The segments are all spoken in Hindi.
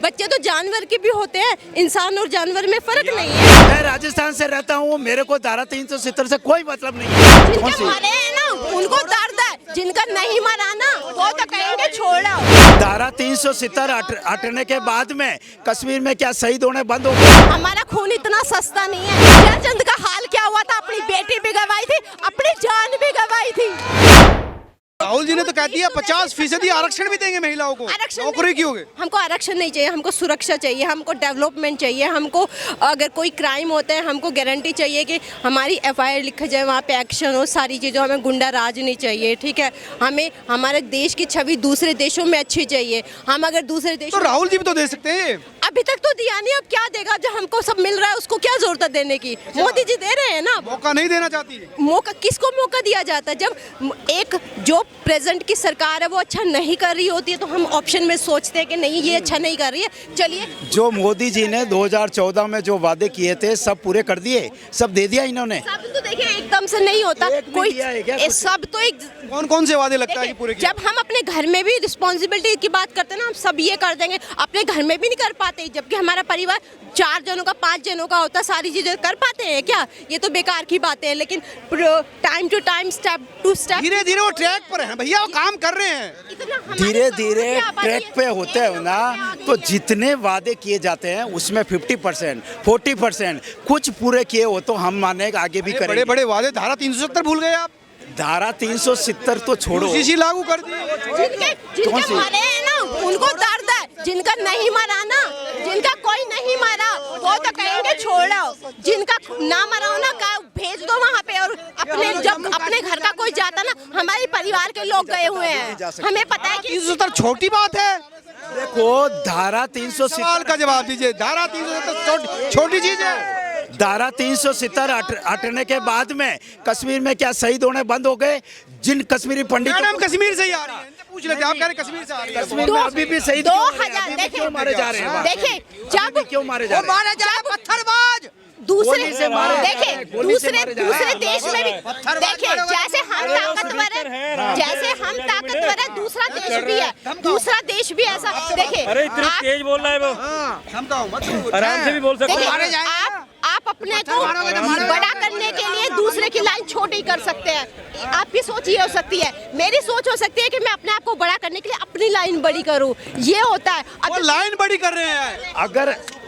बच्चे तो जानवर के भी होते हैं, इंसान और जानवर में फर्क नहीं है। मैं राजस्थान से रहता हूँ, मेरे को धारा 370 से कोई मतलब नहीं है। जिनके मरे हैं ना उनको दर्द है, जिनका नहीं मरा ना वो तो कहेंगे छोड़ो। धारा 370 हटने के बाद में कश्मीर में क्या शहीद होने बंद हो गए? हमारा खून इतना सस्ता नहीं है। जयचंद का हाल क्या हुआ था, अपनी बेटी भी गवाई थी, अपनी जान भी गवाई थी। राहुल जी ने तो कह दिया 50% आरक्षण भी देंगे महिलाओं को, नौकरी की होगी। हमको आरक्षण नहीं चाहिए, हमको सुरक्षा चाहिए, हमको डेवलपमेंट चाहिए, हमको अगर कोई क्राइम होता है हमको गारंटी चाहिए कि हमारी FIR लिखा जाए, वहाँ पे एक्शन हो, सारी चीज़ों। हमें गुंडा राज नहीं चाहिए, ठीक है। हमें हमारे देश की छवि दूसरे देशों में अच्छी चाहिए। हम अगर दूसरे देशों तो राहुल जी भी तो दे सकते हैं। अभी तक तो दिया नहीं, अब क्या देगा? जब हमको सब मिल रहा है उसको क्या जरूरत है देने की? मोदी जी दे रहे हैं ना। मौका नहीं देना चाहती है। मौका किसको मौका दिया जाता है? जब एक जो प्रेजेंट की सरकार है वो अच्छा नहीं कर रही होती है तो हम ऑप्शन में सोचते हैं कि नहीं ये अच्छा नहीं कर रही है, चलिए। जो मोदी जी ने 2014 में जो वादे किए थे सब पूरे कर दिए, सब दे दिया इन्होंने। सब तो देखिए एकदम से नहीं होता, कोई सब तो एक कौन कौन से वादे लगता है कि पूरे किए? जब हम अपने घर में भी रिस्पॉन्सिबिलिटी की बात करते हैं ना, हम सब ये कर देंगे, अपने घर में भी नहीं कर पाते। जबकि हमारा परिवार 4 जनों का 5 जनों का होता, सारी चीजें कर पाते हैं क्या? ये तो बेकार की बातें हैं। लेकिन time to time, step to step, धीरे धीरे वो ट्रैक पर हैं भैया, वो काम कर रहे हैं। धीरे धीरे ट्रैक पे होते हैं ना, तो जितने वादे किए जाते हैं उसमें 50%, 40% कुछ पूरे किए हो तो हम माने आगे भी करेंगे। बड़े बड़े वादे, धारा 370 भूल गए आप। धारा 370 तो छोड़ो, UCC लागू कर दी। जिनके मरे हैं ना उनको दर्द है, जिनका नहीं मरा ना, जिनका कोई नहीं मरा वो तो कहेंगे छोड़ो। जिनका ना मरा हो ना का भेज दो वहाँ पे। और अपने जब अपने घर का कोई जाता ना, हमारे परिवार के लोग गए हुए हैं, हमें पता है कि 370 छोटी बात है। देखो धारा 370 सवाल का जवाब दीजिए। धारा 370 छोटी चीज है। धारा 370 हटने के बाद में कश्मीर में क्या शहीद होने बंद हो गए? जिन कश्मीरी पंडितों मैडम कश्मीर से ही आ रही है, पूछ लेते हैं, आप कह रहे कश्मीर से आ रही है। कश्मीर में अभी भी शहीद 2000 क्यों मारे जा रहे हैं? देखिए जब क्यों मारे जा रहे हैं? पत्थरबाज दूसरे गोली से मारे जा रहे देखिए हैं, गोली से मारे जा रहे दूसरे हैं। देश में भी देखिए, जैसे हम ताकतवर है, जैसे हम ताकतवर है, दूसरा देश भी है, दूसरा देश भी ऐसा। देखिए अरे इतनी तेज बोल रहा है वो, आराम से भी बोल सकते देखिए आप अपने को बड़ा करने के लिए दूसरे की लाइन छोटी कर सकते हैं। आपकी सोच ये हो सकती है, मेरी सोच हो सकती है कि मैं अपने आप को बड़ा करने के लिए अपनी लाइन बड़ी करूं। ये होता है। वो लाइन बड़ी कर रहे हैं।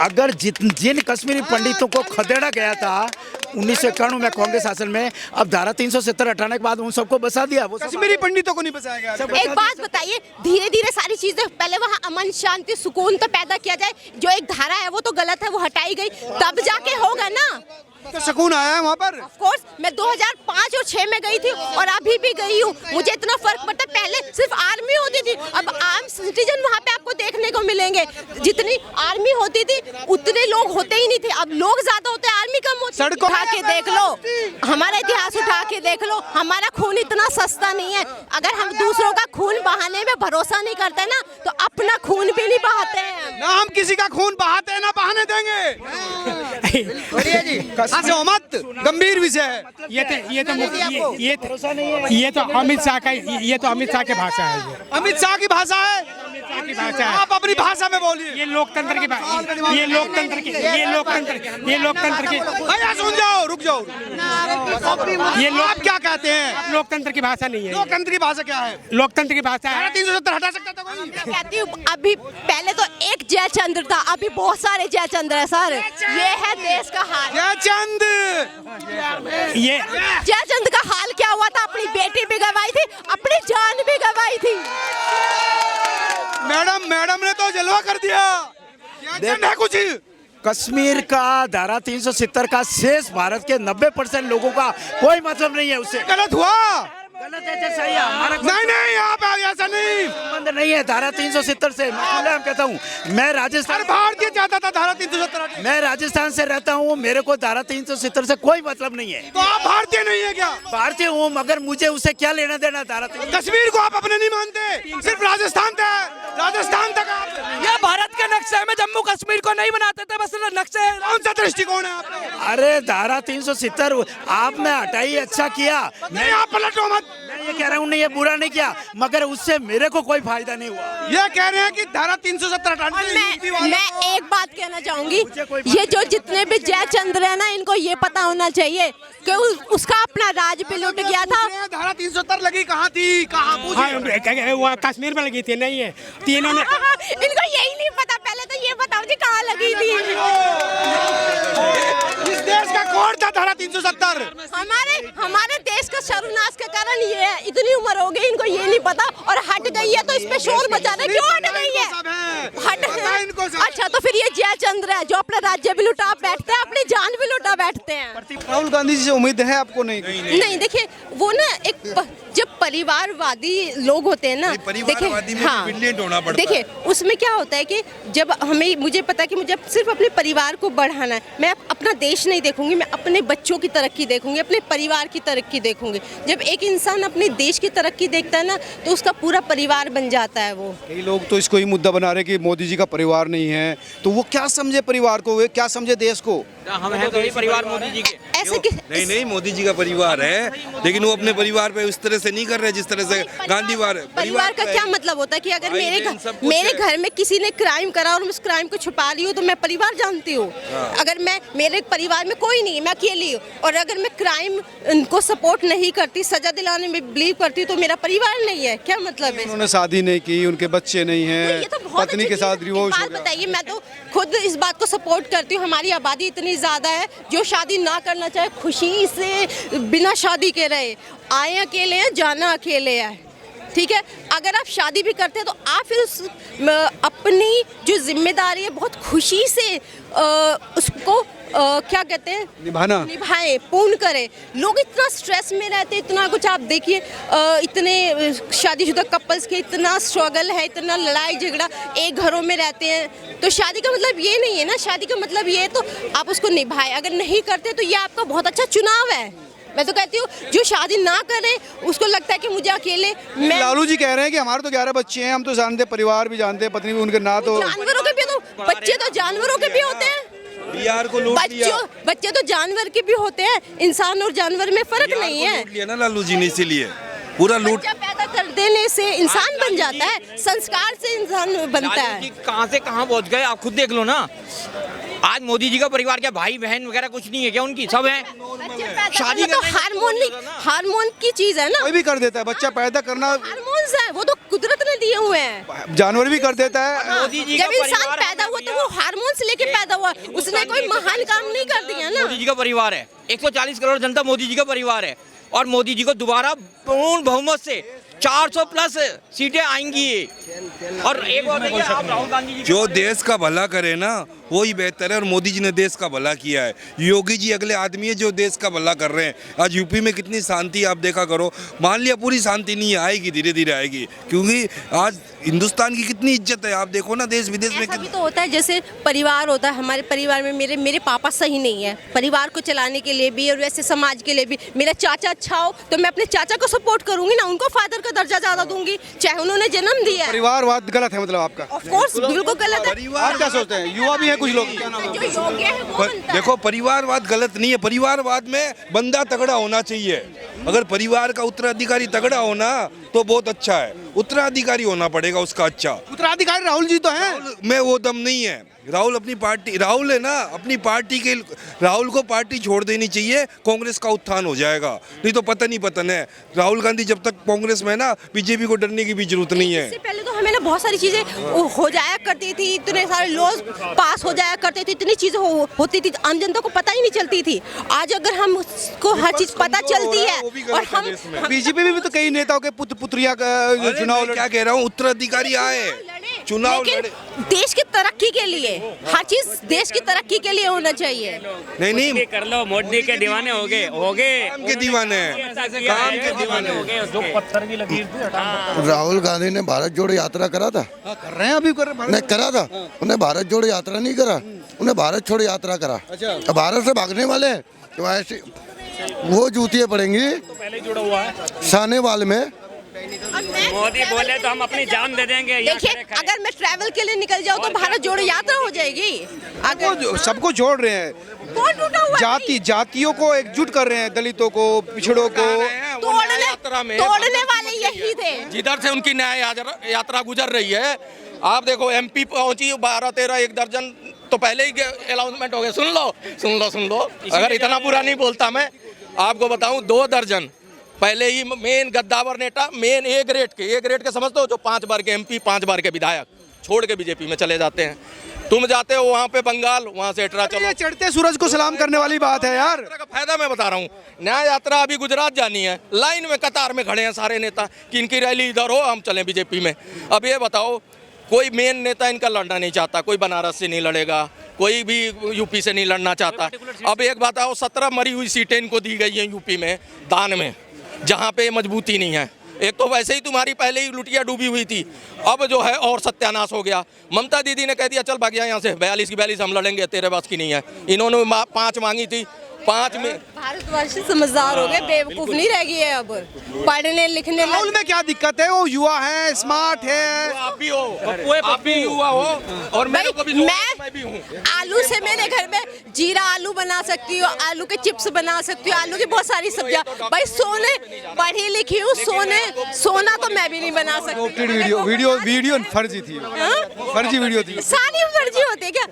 अगर जिन कश्मीरी पंडितों को खदेड़ा गया था 1991 में कांग्रेस शासन में, अब धारा 370 हटाने के बाद उन सबको बसा दिया। वो कश्मीरी पंडितों को नहीं बचाया गया। एक बात बताइए, धीरे धीरे सारी चीजें, पहले वहाँ अमन शांति सुकून तो पैदा किया जाए। जो एक धारा है वो तो गलत है, वो हटाई गई, तब जाके होगा ना। तो सुकून आया है वहाँ पर। ऑफ कोर्स मैं 2005 और 6 में गई थी और अभी भी गई हूँ। मुझे इतना फर्क पड़ता है, पहले सिर्फ आर्मी होती थी, अब आम सिटीजन वहाँ पे आपको देखने को मिलेंगे। जितनी आर्मी होती थी उतने लोग होते ही नहीं थे, अब लोग ज्यादा होते हैं, आर्मी कम होती है। सड़कों उठा के देख लो, हमारा इतिहास उठा के देख लो, हमारा खून इतना सस्ता नहीं है। अगर हम दूसरों का खून बहाने में भरोसा नहीं करते ना तो अपना खून भी नहीं बहाते हैं। ना हम किसी का खून बहाते हैं ना बहाने देंगे। बढ़िया जी, हंसो मत, गंभीर विषय है। ये तो अमित शाह का, ये तो अमित शाह की भाषा है। अमित शाह की भाषा है। आप अपनी भाषा में बोलिए। ये लोकतंत्र की, ये लोकतंत्र की, ये लोकतंत्र की। भैया सुन जाओ, रुक जाओ। ये आप क्या कहते हैं? लोकतंत्र की भाषा नहीं है। लोकतंत्र की भाषा क्या है? लोकतंत्र की भाषा है 370 हटा सकता था कोई? मैं कहती हूँ अभी पहले तो एक जयचंद्र था, अभी बहुत सारे जयचंद्र है सर। ये है देश का हाल। जयचंद, ये जयचंद का हाल क्या हुआ था, अपनी बेटी भी गवाई थी, अपनी जान भी गवाई थी। मैडम ने तो जलवा कर दिया। देखना कुछ कश्मीर का धारा 370 का शेष भारत के 90% लोगों का कोई मतलब नहीं है उससे। गलत हुआ। गलत है, सही है। हमारा नहीं आप ऐसा नहीं, संबंध नहीं है धारा 370 से। मैं कहता हूँ, मैं राजस्थान भारतीय चाहता था धारा 370। मैं राजस्थान से रहता हूँ, मेरे को धारा 370 से कोई मतलब नहीं है। तो आप भारतीय नहीं है क्या? भारतीय हूँ, मगर मुझे उसे क्या लेना देना धारा 370। कश्मीर को आप अपने नहीं मानते, सिर्फ राजस्थान तक ये भारत के नक्शे में जम्मू कश्मीर को नहीं बनाते थे, बस नक्शे। कौन सा दृष्टिकोण है आपका? अरे धारा 370 आपने हटाई, अच्छा किया। नहीं आप पलटो मत। ये कह रहा हूँ नहीं, ये बुरा नहीं किया, मगर उससे मेरे को कोई फायदा नहीं हुआ। ये कह रहे हैं कि धारा 370 हटानी और चाहिए यूपी वालों मैं को। एक बात कहना चाहूंगी, ये जो जितने भी जयचंद्र है ना, इनको ये पता होना चाहिए कि उसका अपना राज भी लुट गया था। धारा 370 लगी कहाँ थी, कहाँ पूछिए। वो कश्मीर में लगी थी, नहीं है तीनों ने। इनको यही नहीं पता, पहले तो ये बताओ जी कहाँ लगी थी। इस देश का कौन था धारा 370? हमारे देश का सर्वनाश का कारण ये है, इतनी उम्र हो गई इनको ये नहीं पता, और हट गई है तो इस पे शोर मचा रहे, क्यों हट गई है? हट, अच्छा तो फिर ये जयचंद्र है जो अपना राज्य भी लुटा बैठते हैं, अपनी जान भी लुटा बैठते हैं। राहुल गांधी जी से उम्मीद है आपको? नहीं देखिए, वो ना जब परिवारवादी लोग होते हैं ना, परिवारवादी में ब्रिलियंट होना पड़ता है। देखिए उसमें क्या होता है कि जब मुझे पता है कि मुझे सिर्फ अपने परिवार को बढ़ाना है, मैं अपना देश नहीं देखूंगी, मैं अपने बच्चों की तरक्की देखूंगी, अपने परिवार की तरक्की देखूंगी। जब एक इंसान अपने देश की तरक्की देखता है ना, तो उसका पूरा परिवार बन जाता है। वो कई लोग तो इसको ही मुद्दा बना रहे कि मोदी जी का परिवार नहीं है, तो वो क्या समझे परिवार को, वे क्या समझे देश को? हम हैं तो ये परिवार मोदी जी के। ऐसे कि नहीं, मोदी जी का परिवार है, लेकिन वो अपने परिवार पे उस तरह से नहीं कर रहे जिस तरह से गांधी परिवार का क्या मतलब होता है कि अगर मेरे घर में किसी ने क्राइम करा और मैं उस क्राइम को छुपा रही हूँ तो मैं परिवार जानती हूँ। अगर मेरे परिवार में कोई नहीं है, मैं अकेली हूँ, और अगर मैं क्राइम को सपोर्ट नहीं करती, सजा दिलाने में बिलीव करती हूँ, तो मेरा परिवार नहीं है, क्या मतलब है? उन्होंने शादी नहीं की, उनके बच्चे नहीं हैं, पत्नी के साथ डिवोर्स हो गया। बताइए, मैं तो खुद इस बात को सपोर्ट करती हूँ। हमारी आबादी इतनी ज्यादा है, जो शादी ना करना चाहे खुशी से बिना शादी के रहे, आए अकेले हैं, जाना अकेले है, ठीक है। अगर आप शादी भी करते हैं तो आप फिर अपनी जो जिम्मेदारी है बहुत खुशी से उसको क्या कहते हैं, निभाएं, पूर्ण करें। लोग इतना स्ट्रेस में रहते हैं, इतना कुछ। आप देखिए इतने शादीशुदा कपल्स के इतना स्ट्रगल है, इतना लड़ाई झगड़ा, एक घरों में रहते हैं। तो शादी का मतलब ये नहीं है ना, शादी का मतलब ये है तो आप उसको निभाएं। अगर नहीं करते तो ये आपका बहुत अच्छा चुनाव है। मैं तो कहती हूँ जो शादी ना करे उसको लगता है कि मुझे अकेले। लालू जी कह रहे हैं कि हमारे तो 11 बच्चे हैं, हम तो जानते, परिवार भी जानते हैं, पत्नी भी उनके ना, तो जानवरों के भी, तो बच्चे तो जानवरों के भी होते हैं, बिहार को लूट लिया। बच्चे तो जानवर के भी होते हैं, इंसान और जानवर में फर्क नहीं है। लूट लिया ना लालू जी ने, इसीलिए पूरा लूट। बच्चा पैदा कर देने से इंसान बन जाता है, संस्कार से इंसान बनता है। कहाँ से कहाँ पहुँच गए आप खुद देख लो ना। आज मोदी जी का परिवार क्या भाई बहन वगैरह कुछ नहीं है क्या उनकी? सब है। शादी तो हार्मोन की चीज है ना, कोई भी कर देता है। बच्चा पैदा करना हार्मोन्स है, वो तो कुदरत ने दिए हुए हैं। जानवर भी कर देता है। मोदी जी जब इंसान पैदा हुआ तो वो हार्मोन्स लेके पैदा हुआ, उसने कोई महान काम नहीं कर दिया ना। मोदी जी का परिवार है, 140 करोड़ जनता मोदी जी का परिवार है, और मोदी जी को दोबारा पूर्ण बहुमत से 400 प्लस सीटें आएंगी। और एक और देखिए, आप राहुल गांधी जी जो देश का भला करे ना वही बेहतर है, और मोदी जी ने देश का भला किया है। योगी जी अगले आदमी है जो देश का भला कर रहे हैं। आज यूपी में कितनी शांति आप देखा करो। मान लिया पूरी शांति नहीं आएगी, धीरे धीरे आएगी, क्योंकि आज हिंदुस्तान की कितनी इज्जत है। आप देखो ना देश विदेश में ऐसा भी तो होता है, जैसे परिवार होता है, हमारे परिवार में मेरे पापा सही नहीं है, परिवार को चलाने के लिए भी और वैसे समाज के लिए भी। मेरा चाचा अच्छा हो तो मैं अपने चाचा को सपोर्ट करूंगी ना, उनको फादर का दर्जा ज्यादा दूंगी, चाहे उन्होंने जन्म दिया है। परिवारवाद गलत है मतलब आपका? ऑफ कोर्स बिल्कुल गलत है। आप क्या सोचते हैं? युवा भी है कुछ लोग। जो योग्य है वो बनता है। देखो, परिवारवाद गलत नहीं है। परिवारवाद में बंदा तगड़ा होना चाहिए। अगर परिवार का उत्तराधिकारी तगड़ा होना तो बहुत अच्छा है। उत्तराधिकारी होना पड़ेगा उसका अच्छा। उत्तराधिकारी राहुल जी तो हैं। में वो दम नहीं है। राहुल अपनी पार्टी, राहुल है ना अपनी पार्टी के, राहुल को पार्टी छोड़ देनी चाहिए, कांग्रेस का उत्थान हो जाएगा। नहीं तो पतन ही पतन है। राहुल गांधी जब तक कांग्रेस में है ना, बीजेपी को डरने की भी जरूरत नहीं है। इससे पहले तो हमें ना बहुत सारी चीजें हो जाया करती थी, इतने सारे लॉज पास हो जाया करते थे, इतनी चीजें होती थी, आम जनता को पता ही नहीं चलती थी। आज अगर हमको हर चीज पता चलती है, और हम बीजेपी में भी तो कई नेताओं के पुत्रिया का चुनाव, क्या कह रहा हूँ, उत्तराधिकारी आए चुनाव लड़े। देश की तरक्की के लिए हर चीज देश की तरक्की के लिए होना चाहिए। नहीं कर लो, मोदी के दीवाने हो गए काम के दीवाने हैं, काम के दीवाने हैं। जो पत्थर की लकीर थी। राहुल गांधी ने भारत जोड़ो यात्रा करा था। कर रहे हैं, अभी कर रहे हैं। नहीं करा था, उन्हें भारत जोड़ो यात्रा नहीं करा, उन्हें भारत छोड़ो यात्रा करा। अच्छा। भारत से भागने वाले हैं तो ऐसे वो जूतियाँ पड़ेंगी तो पहले जुड़ा हुआ है सानेवाल में। मोदी बोले तो हम अपनी जान दे देंगे। देखिए, अगर मैं ट्रैवल के लिए निकल जाऊँ तो भारत जोड़ो यात्रा हो जाएगी। अगर सबको जोड़ रहे हैं, कौन टूटा हुआ है? जातियों को एकजुट कर रहे हैं, दलितों को, पिछड़ों को। यात्रा में तोड़ने वाले यही थे। जिधर से उनकी न्याय यात्रा गुजर रही है, आप देखो एमपी पहुंची 12-13 एक दर्जन तो पहले ही अनाउंसमेंट हो गया। सुन लो अगर इतना बुरा नहीं बोलता मैं आपको बताऊं 2 दर्जन पहले ही मेन गद्दावर नेता, मेन ए ग्रेड के समझते हो, जो 5 बार के एमपी 5 बार के विधायक छोड़ के बीजेपी में चले जाते हैं। तुम जाते हो वहाँ पे बंगाल, वहाँ से एटरा चलो। ये चढ़ते सूरज को सलाम करने वाली बात है यार। का फायदा मैं बता रहा हूँ। न्याय यात्रा अभी गुजरात जानी है, लाइन में कतार में खड़े हैं सारे नेता कि इनकी रैली इधर हो, हम चलें बीजेपी में। अब ये बताओ, कोई मेन नेता इनका लड़ना नहीं चाहता, कोई बनारस से नहीं लड़ेगा, कोई भी यूपी से नहीं लड़ना चाहता। अब एक बात आओ, 17 मरी हुई सीटें इनको दी गई हैं यूपी में दान में, जहाँ पे मजबूती नहीं है। एक तो वैसे ही तुम्हारी पहले ही लुटिया डूबी हुई थी, अब जो है और सत्यानाश हो गया। ममता दीदी ने कह दिया चल भाग गया यहाँ से, 42 की 42 हम लड़ेंगे, तेरे बस की नहीं है। इन्होंने 5 मांगी थी, 5 में भारतवर्ष समझदार हो गए, बेवकूफ नहीं रह गई है अब, पढ़ने लिखने राहुल में क्या दिक्कत है? वो युवा है, स्मार्ट है। आप भी हो, आप भी युवा हो और मैं भी हूँ। आलू से मेरे घर में जीरा आलू बना सकती हूँ, आलू के चिप्स बना सकती हूँ, आलू की बहुत सारी सब्जियाँ। भाई सोने पढ़ी लिखी हूँ, सोना तो मैं भी नहीं बना सकती। वीडियो फर्जी थी, फर्जी वीडियो थी। सारी फर्जी होती है क्या?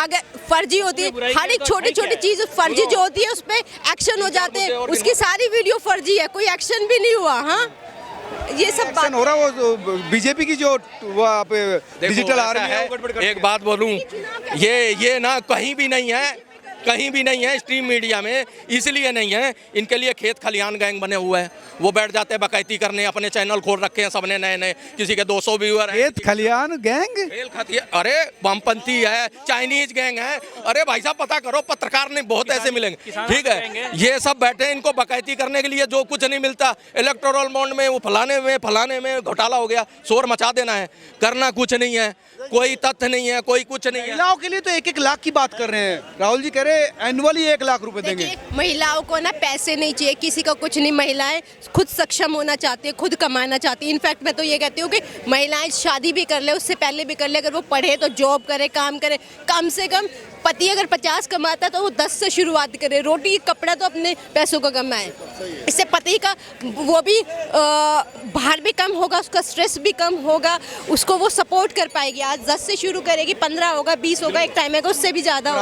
अगर फर्जी होती है, हर एक छोटी छोटी चीज फर्जी जो होती है उस पे एक्शन हो जाते हैं, उसकी सारी वीडियो फर्जी है, कोई एक्शन भी नहीं हुआ। हाँ, ये सब बात हो रहा है। वो बीजेपी की जो डिजिटल आर्मी है। एक बात बोलूं, ये ना कहीं भी नहीं है स्ट्रीम मीडिया में, इसलिए नहीं है, इनके लिए खेत खलियान गैंग बने हुए हैं। वो बैठ जाते हैं बकैती करने, अपने चैनल खोल रखे हैं सबने नए, किसी के 200 व्यूअर हैं। खेत खलियान गैंग, अरे वामपंथी है, चाइनीज गैंग है। अरे भाई साहब पता करो, पत्रकार नहीं बहुत ऐसे मिलेंगे, ठीक है। ये सब बैठे हैं इनको बकैती करने के लिए, जो कुछ नहीं मिलता इलेक्टोरल बॉन्ड में, वो फलाने में घोटाला हो गया, शोर मचा देना है, करना कुछ नहीं है, कोई तथ्य नहीं है, कोई कुछ नहीं है। महिलाओं के लिए तो 1-1 लाख की बात कर रहे हैं। राहुल जी कह रहे एनुअली 1 लाख रुपए देंगे। महिलाओं को ना पैसे नहीं चाहिए, किसी का कुछ नहीं, महिलाएं खुद सक्षम होना चाहती है, खुद कमाना चाहती है। इनफैक्ट मैं तो ये कहती हूँ कि महिलाएं शादी भी कर ले, उससे पहले भी कर ले, अगर वो पढ़े तो जॉब करे, काम करे। कम से कम पति अगर 50 कमाता है तो वो 10 से शुरुआत करे, रोटी कपड़ा तो अपने पैसों का कमाए। इससे पति का वो भी भार भी कम होगा, उसका स्ट्रेस भी कम होगा, उसको वो सपोर्ट कर पाएगी। आज 10 से शुरू करेगी, 15 होगा, 20 होगा, एक टाइम है उससे भी ज़्यादा होगा।